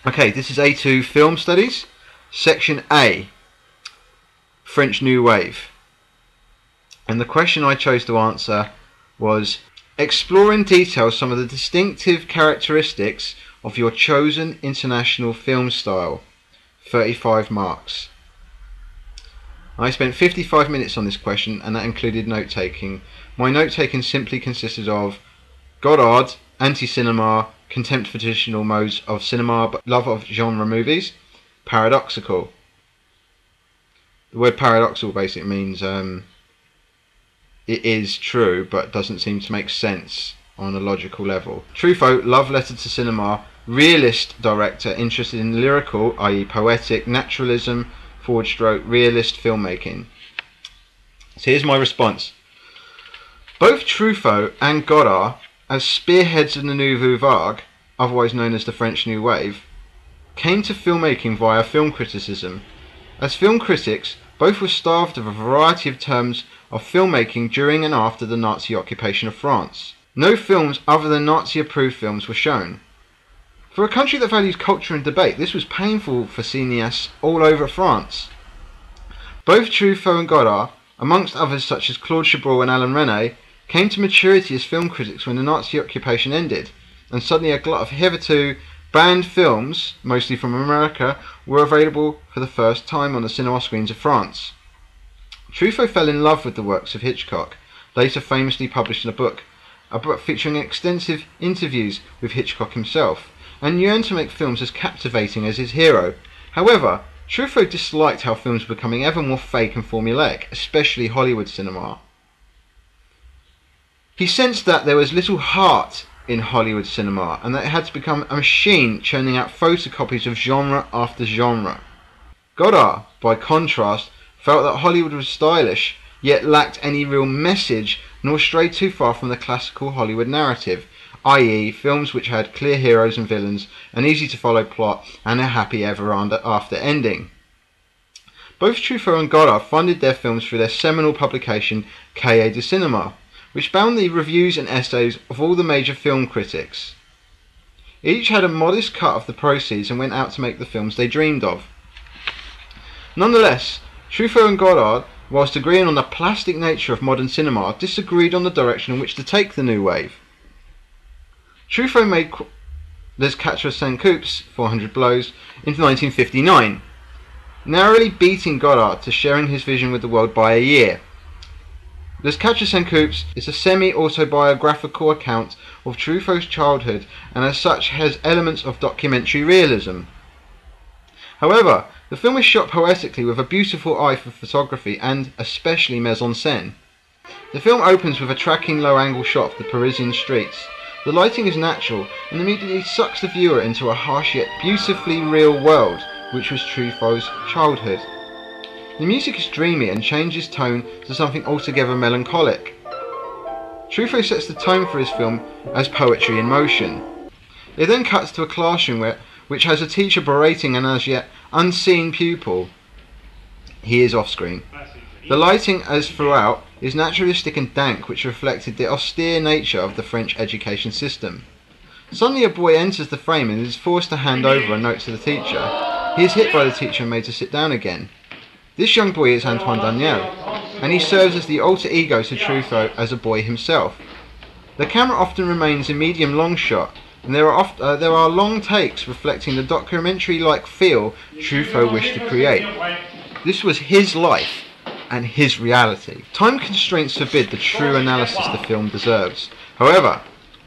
Okay, this is A2 Film Studies, Section A, French New Wave. And the question I chose to answer was, explore in detail some of the distinctive characteristics of your chosen international film style. 35 marks. I spent 55 minutes on this question, and that included note-taking. My note-taking simply consisted of Godard, anti-cinema, contempt for traditional modes of cinema, but love of genre movies, paradoxical. The word paradoxical basically means it is true, but doesn't seem to make sense on a logical level. Truffaut, love letter to cinema, realist director interested in lyrical, i.e. poetic, naturalism, forward stroke, realist filmmaking. So here's my response. Both Truffaut and Godard, as spearheads of the Nouvelle Vague, otherwise known as the French New Wave, came to filmmaking via film criticism. As film critics, both were starved of a variety of terms of filmmaking during and after the Nazi occupation of France. No films other than Nazi-approved films were shown. For a country that values culture and debate, this was painful for cineasts all over France. Both Truffaut and Godard, amongst others such as Claude Chabrol and Alain Resnais, came to maturity as film critics when the Nazi occupation ended, and suddenly a glut of hitherto banned films, mostly from America, were available for the first time on the cinema screens of France. Truffaut fell in love with the works of Hitchcock, later famously published in a book featuring extensive interviews with Hitchcock himself, and yearned to make films as captivating as his hero. However, Truffaut disliked how films were becoming ever more fake and formulaic, especially Hollywood cinema. He sensed that there was little heart in Hollywood cinema, and that it had to become a machine churning out photocopies of genre after genre. Godard, by contrast, felt that Hollywood was stylish, yet lacked any real message, nor strayed too far from the classical Hollywood narrative, i.e. films which had clear heroes and villains, an easy-to-follow plot, and a happy ever-after ending. Both Truffaut and Godard funded their films through their seminal publication Cahiers du Cinéma, which bound the reviews and essays of all the major film critics. Each had a modest cut of the proceeds and went out to make the films they dreamed of. Nonetheless, Truffaut and Godard, whilst agreeing on the plastic nature of modern cinema, disagreed on the direction in which to take the new wave. Truffaut made Les Quatre-Cent Coups, 400 Blows, in 1959, narrowly beating Godard to sharing his vision with the world by a year. Les Quatre-Cent Coups is a semi-autobiographical account of Truffaut's childhood, and as such has elements of documentary realism. However, the film is shot poetically with a beautiful eye for photography and especially mise-en-scène. The film opens with a tracking low-angle shot of the Parisian streets. The lighting is natural and immediately sucks the viewer into a harsh yet beautifully real world, which was Truffaut's childhood. The music is dreamy and changes tone to something altogether melancholic. Truffaut sets the tone for his film as poetry in motion. It then cuts to a classroom which has a teacher berating an as yet unseen pupil. He is off-screen. The lighting, as throughout, is naturalistic and dank, which reflected the austere nature of the French education system. Suddenly a boy enters the frame and is forced to hand over a note to the teacher. He is hit by the teacher and made to sit down again. This young boy is Antoine Daniel, and he serves as the alter ego to Truffaut as a boy himself. The camera often remains in medium-long shot, and there are long takes reflecting the documentary-like feel Truffaut wished to create. This was his life and his reality. Time constraints forbid the true analysis the film deserves. However,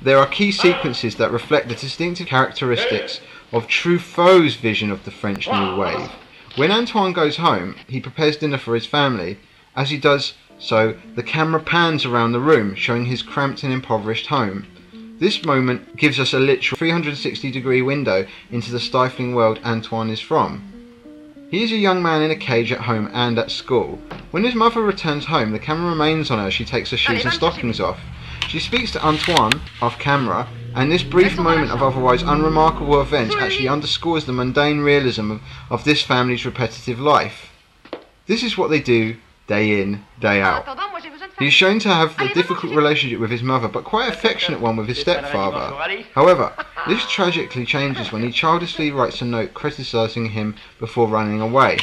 there are key sequences that reflect the distinctive characteristics of Truffaut's vision of the French New Wave. When Antoine goes home, he prepares dinner for his family. As he does so, the camera pans around the room, showing his cramped and impoverished home. This moment gives us a literal 360-degree window into the stifling world Antoine is from. He is a young man in a cage at home and at school. When his mother returns home, the camera remains on her as she takes her shoes and stockings off. She speaks to Antoine off camera, and this brief moment of otherwise unremarkable events actually underscores the mundane realism of this family's repetitive life. This is what they do day in, day out. He is shown to have a difficult relationship with his mother, but quite affectionate one with his stepfather. However, This tragically changes when he childishly writes a note criticising him before running away.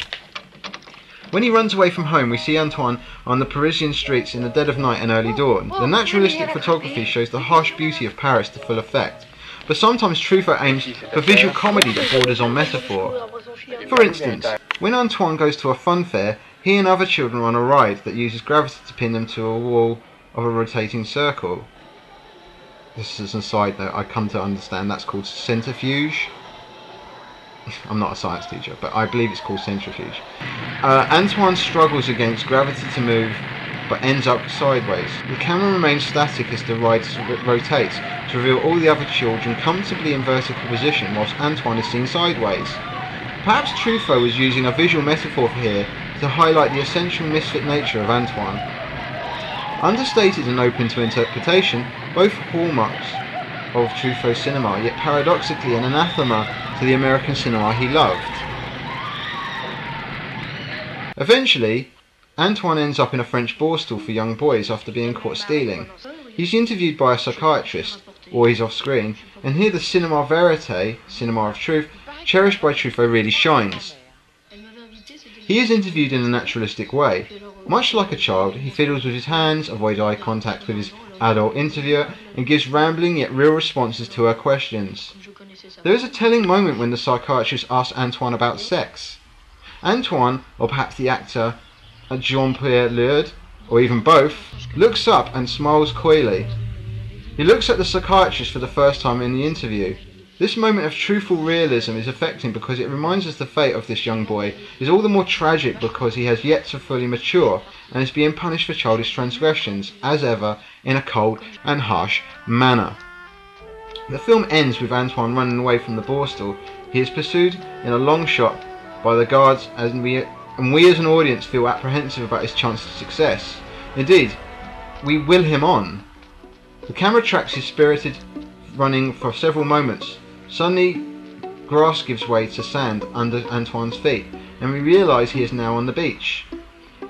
When he runs away from home, we see Antoine on the Parisian streets in the dead of night and early dawn. The naturalistic photography shows the harsh beauty of Paris to full effect, but sometimes Truffaut aims for visual comedy that borders on metaphor. For instance, when Antoine goes to a fun fair, he and other children are on a ride that uses gravity to pin them to a wall of a rotating circle. This is a side note, I come to understand that's called centrifuge. I'm not a science teacher, but I believe it's called centrifuge. Antoine struggles against gravity to move, but ends up sideways. The camera remains static as the ride rotates to reveal all the other children comfortably in vertical position whilst Antoine is seen sideways. Perhaps Truffaut was using a visual metaphor here to highlight the essential misfit nature of Antoine. Understated and open to interpretation, both hallmarks of Truffaut's cinema, yet paradoxically an anathema to the American cinema he loved. Eventually, Antoine ends up in a French borstal for young boys after being caught stealing. He's interviewed by a psychiatrist, or he's off screen, and here the cinema verite, cinema of truth, cherished by Truffaut really shines. He is interviewed in a naturalistic way. Much like a child, he fiddles with his hands, avoids eye contact with his adult interviewer, and gives rambling yet real responses to her questions. There is a telling moment when the psychiatrist asks Antoine about sex. Antoine, or perhaps the actor Jean-Pierre Lourdes, or even both, looks up and smiles coyly. He looks at the psychiatrist for the first time in the interview. This moment of truthful realism is affecting because it reminds us the fate of this young boy is all the more tragic because he has yet to fully mature and is being punished for childish transgressions, as ever, in a cold and harsh manner. The film ends with Antoine running away from the borstal. He is pursued in a long shot by the guards, and we as an audience feel apprehensive about his chance of success. Indeed, we will him on. The camera tracks his spirited running for several moments. Suddenly, grass gives way to sand under Antoine's feet, and we realise he is now on the beach.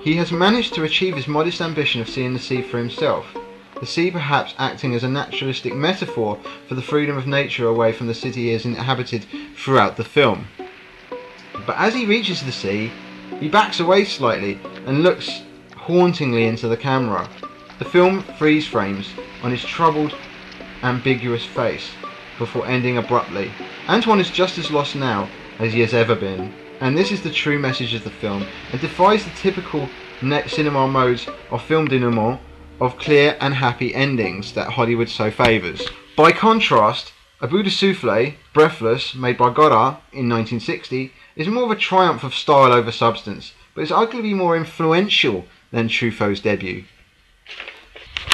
He has managed to achieve his modest ambition of seeing the sea for himself, the sea perhaps acting as a naturalistic metaphor for the freedom of nature away from the city he has inhabited throughout the film. But as he reaches the sea, he backs away slightly and looks hauntingly into the camera. The film freeze frames on his troubled, ambiguous face before ending abruptly. Antoine is just as lost now as he has ever been, and this is the true message of the film, and defies the typical cinema modes of film denouement, of clear and happy endings that Hollywood so favours. By contrast, A Bout de Souffle, Breathless, made by Godard in 1960, is more of a triumph of style over substance, but is arguably more influential than Truffaut's debut.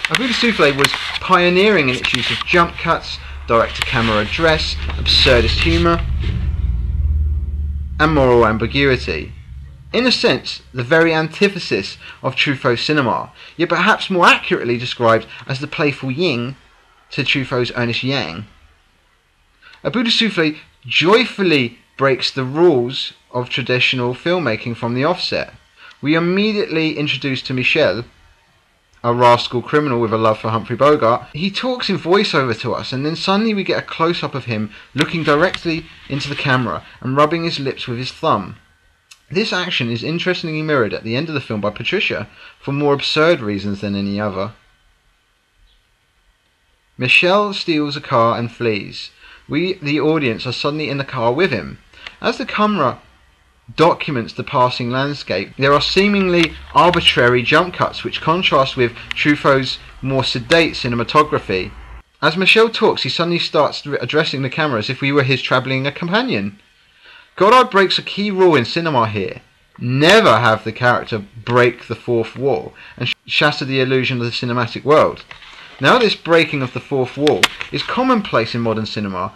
A Bout de Souffle was pioneering in its use of jump cuts, direct-to-camera address, absurdist humour, and moral ambiguity. In a sense, the very antithesis of Truffaut's cinema, yet perhaps more accurately described as the playful yin to Truffaut's earnest yang. A Bout de Souffle joyfully breaks the rules of traditional filmmaking from the offset. We are immediately introduced to Michel, a rascal criminal with a love for Humphrey Bogart. He talks in voiceover to us, and then suddenly we get a close-up of him looking directly into the camera and rubbing his lips with his thumb. This action is interestingly mirrored at the end of the film by Patricia, for more absurd reasons than any other. Michel steals a car and flees. We, the audience, are suddenly in the car with him. As the camera documents the passing landscape, there are seemingly arbitrary jump cuts which contrast with Truffaut's more sedate cinematography. As Michel talks, he suddenly starts addressing the camera as if we were his travelling companion. Godard breaks a key rule in cinema here: never have the character break the fourth wall and shatter the illusion of the cinematic world. Now this breaking of the fourth wall is commonplace in modern cinema,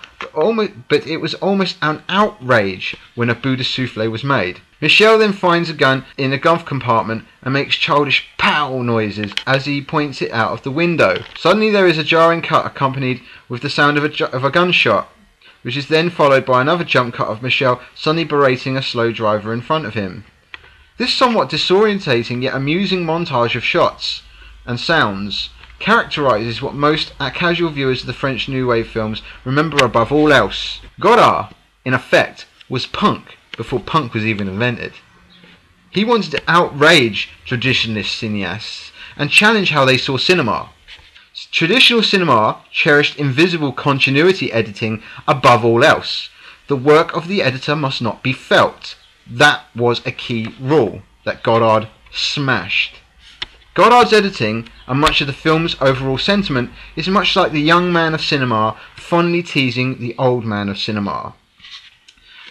but it was almost an outrage when A Bout de Souffle was made. Michel then finds a gun in a glove compartment and makes childish pow noises as he points it out of the window. Suddenly there is a jarring cut accompanied with the sound of a gunshot, which is then followed by another jump cut of Michel suddenly berating a slow driver in front of him. This somewhat disorientating yet amusing montage of shots and sounds characterises what most casual viewers of the French New Wave films remember above all else. Godard, in effect, was punk before punk was even invented. He wanted to outrage traditionalist cineasts and challenge how they saw cinema. Traditional cinema cherished invisible continuity editing above all else. The work of the editor must not be felt. That was a key rule that Godard smashed. Godard's editing, and much of the film's overall sentiment, is much like the young man of cinema fondly teasing the old man of cinema.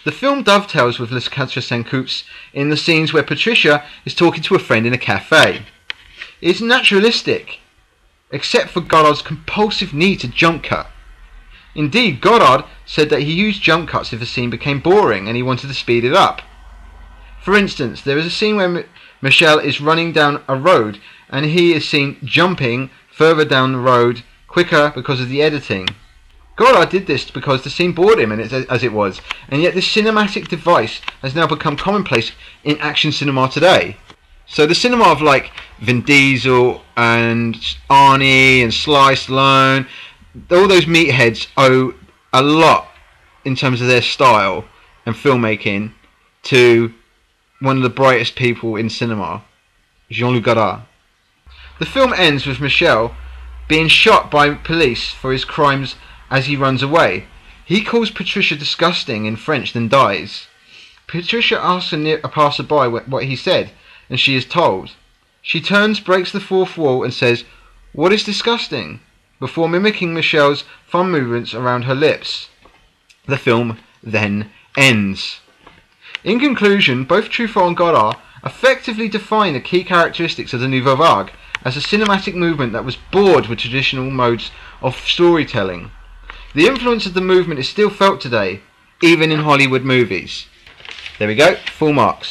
The film dovetails with Les Quatre-Cent Coups in the scenes where Patricia is talking to a friend in a cafe. It's naturalistic, except for Godard's compulsive need to jump cut. Indeed, Godard said that he used jump cuts if a scene became boring and he wanted to speed it up. For instance, there is a scene where Michel is running down a road and he is seen jumping further down the road quicker because of the editing. Godard did this because the scene bored him as it was, and yet this cinematic device has now become commonplace in action cinema today. So the cinema of like Vin Diesel and Arnie and Sly Stallone, all those meatheads owe a lot in terms of their style and filmmaking to one of the brightest people in cinema, Jean-Luc Godard. The film ends with Michel being shot by police for his crimes as he runs away. He calls Patricia disgusting in French, then dies. Patricia asks a passerby what he said, and she is told. She turns, breaks the fourth wall, and says, "What is disgusting?" before mimicking Michel's thumb movements around her lips. The film then ends. In conclusion, both Truffaut and Godard effectively define the key characteristics of the Nouvelle Vague as a cinematic movement that was bored with traditional modes of storytelling. The influence of the movement is still felt today, even in Hollywood movies. There we go, full marks.